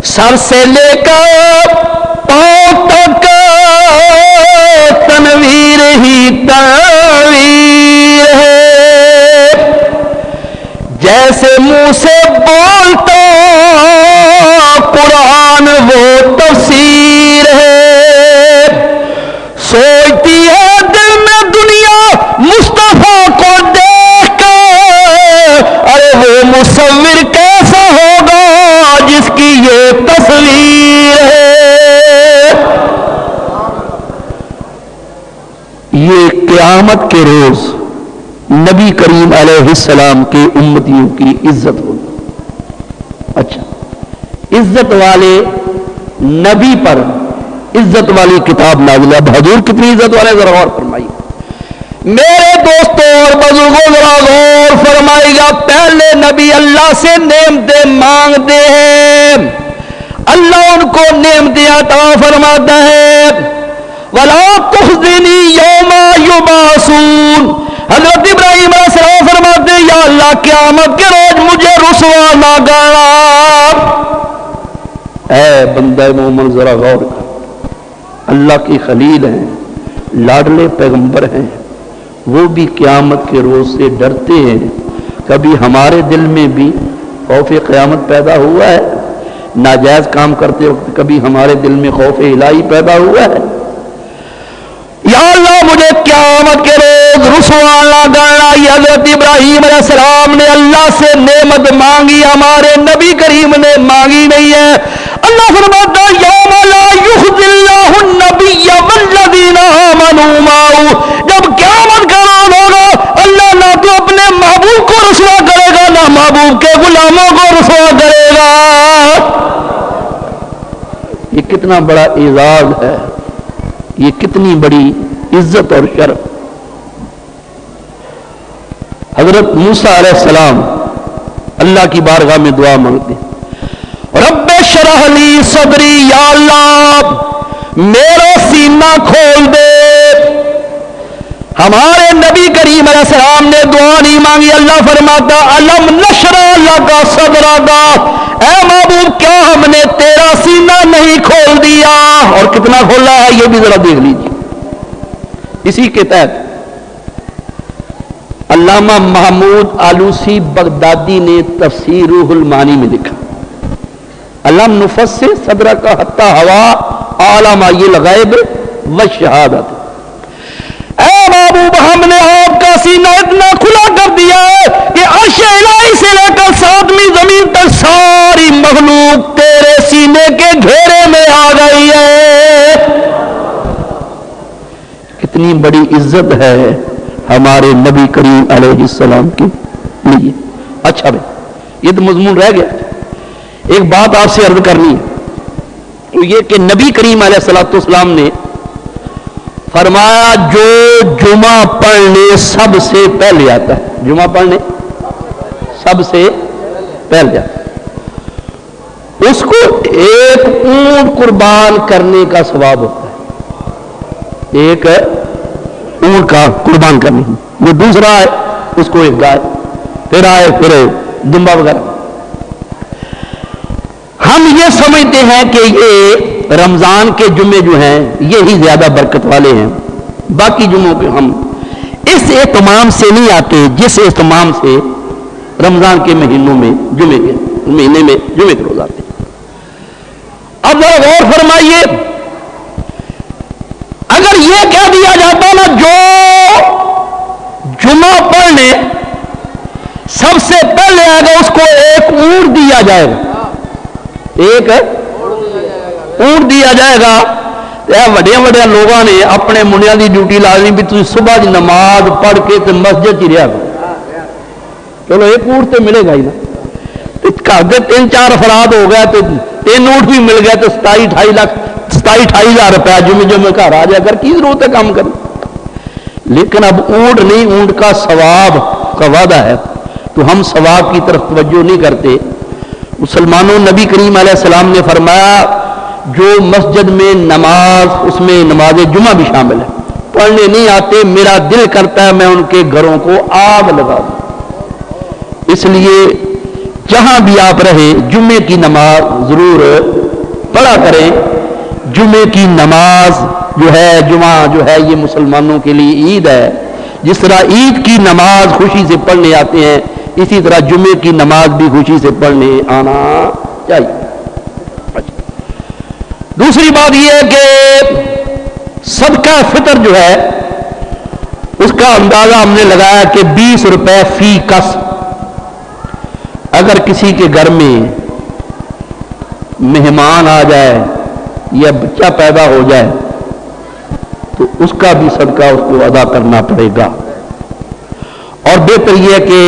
Speaker 1: سر سے لے کر پاؤں تک تنویر ہی تنویر ہے، جیسے منہ سے بولتا قرآن وہ تفسیر ہے. سوچتی ہے دل میں دنیا مصطفیٰ کو دیکھ کر، ارے وہ مصور کیسا ہوگا جس کی یہ تصویر ہے. یہ قیامت کے روز نبی کریم علیہ السلام کے امتیوں کی عزت ہوگی. اچھا، عزت والے نبی پر عزت والی کتاب نازل ہے. اب حضور کتنی عزت والے ذرا غور فرمائیے. میرے دوستوں اور بزرگوں ذرا غور فرمائیے گا. پہلے نبی اللہ سے نعمتیں مانگتے ہیں، اللہ ان کو نعمتیں عطا فرماتا ہے. وَلَا تُخْزِنِي يَوْمَ يُبْعَثُونَ. حضرت ابراہیم علیہ السلام فرماتے ہیں یا اللہ قیامت کے روز مجھے رسوا نہ کرنا. اے بندہ مومن ذرا غور کر، اللہ کی خلیل ہیں، لاڈلے پیغمبر ہیں، وہ بھی قیامت کے روز سے ڈرتے ہیں. کبھی ہمارے دل میں بھی خوف قیامت پیدا ہوا ہے؟ ناجائز کام کرتے وقت کبھی ہمارے دل میں خوف الہی پیدا ہوا ہے؟ یا اللہ مجھے قیامت کے روز رسوا نہ کرنا. یہ حضرت ابراہیم علیہ السلام نے اللہ سے نعمت مانگی، ہمارے نبی کریم نے مانگی نہیں ہے. اللہ فرماتا ہے یوم لا یخزی اللہ النبی والذین آمنوا معہ. جب قیامت کا روز ہوگا اللہ نہ تو اپنے محبوب کو رسوا کرے گا نہ محبوب کے غلاموں کو رسوا کرے گا. یہ کتنا بڑا اعزاز ہے، یہ کتنی بڑی عزت اور شرف. حضرت موسیٰ علیہ السلام اللہ کی بارگاہ میں دعا مانگتے ہیں، رب اشرح لی صدری، یا اللہ میرا سینہ کھول دے. ہمارے نبی کریم علیہ السلام نے دعا نہیں مانگی. اللہ فرماتا الم نشرح لک صدرک، اے محبوب کیا ہم نے تیرا سینہ نہیں کھول دیا؟ اور کتنا کھولا ہے یہ بھی ذرا دیکھ لیجیے. اسی کے تحت علامہ محمود آلوسی بغدادی نے تفسیر روح المعانی میں لکھا، علم نفسر صدرک حتی ہوا عالم الغیب والشہادت. اے محبوب ہم نے آپ کا سینہ اتنا کھلا کر دیا ہے کہ عرش الہی سے لے کر ساتویں زمین تک ساری مخلوق تیرے سینے کے گھیرے میں آ گئی ہے. کتنی بڑی عزت ہے ہمارے نبی کریم علیہ السلام کی لیے. اچھا بھائی یہ تو مضمون رہ گیا. ایک بات آپ سے عرض کرنی ہے، تو یہ کہ نبی کریم علیہ السلام نے فرمایا جو جمعہ پڑھنے سب سے پہلے آتا ہے، جمعہ پڑھنے سب سے پہلے آتا ہے، اس کو ایک اونٹ قربان کرنے کا ثواب ہوتا ہے. ایک اونٹ کا قربان کرنے، وہ دوسرا ہے اس کو ایک گائے، پھر آئے پھر دمبا وغیرہ. ہم یہ سمجھتے ہیں کہ یہ رمضان کے جمعے جو ہیں یہی زیادہ برکت والے ہیں، باقی جمعوں پہ ہم اس اہتمام سے نہیں آتے جس اہتمام سے رمضان کے مہینوں میں جمعے کے مہینے میں جمعے کے روز آتے ہیں. اب ذرا غور فرمائیے، اگر یہ کہہ دیا جاتا نا جو جمعہ پڑھنے سب سے پہلے آئے گا اس کو ایک اونٹ دیا جائے گا، ایک اونٹ دیا جائے گا. وڈیا وڈیا لوگوں نے اپنے منڈیا کی ڈیوٹی لا لی بھی تھی صبح کی نماز پڑھ کے تے مسجد ہی رہا کرو، چلو ایک اونٹ تو ملے گا ہی نا. گھر کے 3-4 افراد ہو گیا تو 3 اونٹ بھی مل گیا تو 27-28 ہزار روپیہ جمعے جمعے گھر آ جائے کر کی ضرورت ہے کام کرنے. لیکن اب اونٹ نہیں، اونٹ کا ثواب کا وعدہ ہے تو ہم ثواب کی طرف توجہ نہیں کرتے. مسلمانوں نبی کریم علیہ السلام نے فرمایا جو مسجد میں نماز اس میں نماز جمعہ بھی شامل ہے، پڑھنے نہیں آتے میرا دل کرتا ہے میں ان کے گھروں کو آگ لگا دوں. اس لیے جہاں بھی آپ رہے جمعے کی نماز ضرور پڑھا کریں. جمعے کی نماز جو ہے، جمعہ جو ہے یہ مسلمانوں کے لیے عید ہے. جس طرح عید کی نماز خوشی سے پڑھنے آتے ہیں، اسی طرح جمعے کی نماز بھی خوشی سے پڑھنے آنا چاہیے. دوسری بات یہ ہے کہ صدقہ فطر جو ہے اس کا اندازہ ہم نے لگایا کہ 20 روپے فی کس. اگر کسی کے گھر میں مہمان آ جائے یا بچہ پیدا ہو جائے تو اس کا بھی صدقہ اس کو ادا کرنا پڑے گا. اور بہتر یہ ہے کہ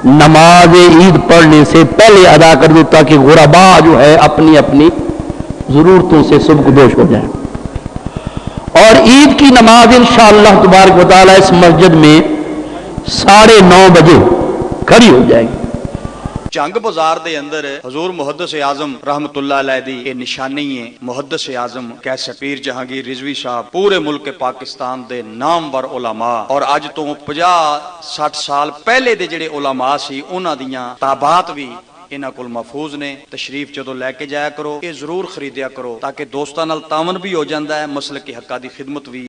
Speaker 1: نماز عید پڑھنے سے پہلے ادا کر دو تاکہ غربا جو ہے اپنی اپنی ضرورتوں سے سبکدوش ہو جائیں. اور عید کی نماز انشاءاللہ تبارک و تعالی اس مسجد میں 9:30 بجے کھڑی ہو جائے گی.
Speaker 2: جنگ بازار دے اندر حضور محدث اعظم رحمت اللہ علیہ دی یہ نشانی ہے. محدث اعظم کیسے پیر جہانگیر رضوی صاحب پورے ملک پاکستان دے نامور علماء اور اج تو 50-60 سال پہلے دے جڑے علماء سی انہاں دیاں تابعات بھی انہاں کول محفوظ نے. تشریف جدوں لے کے جایا کرو، یہ ضرور خریدیا کرو تاکہ دوستاں نال تعاون بھی ہو جاندا ہے، مسلک حقاں دی خدمت بھی